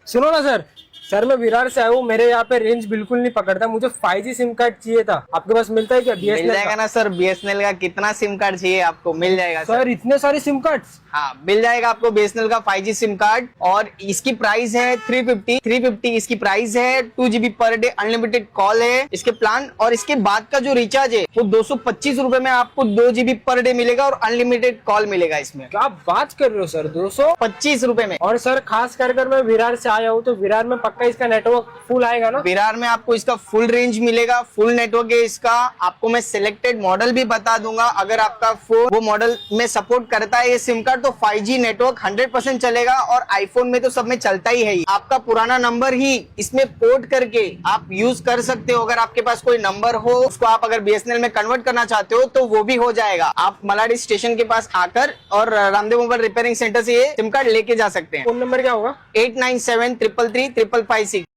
सुनो ना sir. Sir मैं विरार से आया हूँ, मेरे यहाँ पे रेंज बिल्कुल नहीं पकड़ता, मुझे 5G सिम कार्ड चाहिए था। आपके पास मिलता है क्या? मिल बीएसएनएल जाएगा का? ना सर, बीएसएनएल का कितना सिम कार्ड चाहिए आपको? मिल जाएगा सर। सर इतने सारे सिम कार्ड्स? हाँ, मिल जाएगा आपको बीएसएनएल का 5G सिम कार्ड, और इसकी प्राइस है 350 इसकी प्राइस है। 2 GB per day unlimited call है इसके प्लान, और इसके बाद का जो रिचार्ज है वो 225 रुपए में आपको 2 GB पर डे मिलेगा और अनलिमिटेड कॉल मिलेगा इसमें। क्या बात कर रहे हो सर, 225 रुपए में। और सर खास कर मैं विरार से आया हूँ, तो विरार में पक्का इसका नेटवर्क फुल आएगा ना? विरार में आपको इसका फुल रेंज मिलेगा, फुल नेटवर्क है इसका। आपको मैं सिलेक्टेड मॉडल भी बता दूंगा, अगर आपका फोन वो मॉडल में सपोर्ट करता है ये सिम कार्ड तो 5G नेटवर्क 100% चलेगा, और आईफोन में तो सब में चलता ही है। आपका पुराना नंबर ही इसमें पोर्ट करके आप यूज कर सकते हो। अगर आपके पास कोई नंबर हो, उसको आप अगर बीएसएनएल में कन्वर्ट करना चाहते हो तो वो भी हो जाएगा। आप मलाडी स्टेशन के पास आकर और रामदेव मोबाइल रिपेयरिंग सेंटर से ये सिम कार्ड लेके जा सकते हैं। फोन नंबर क्या होगा? 8973333556।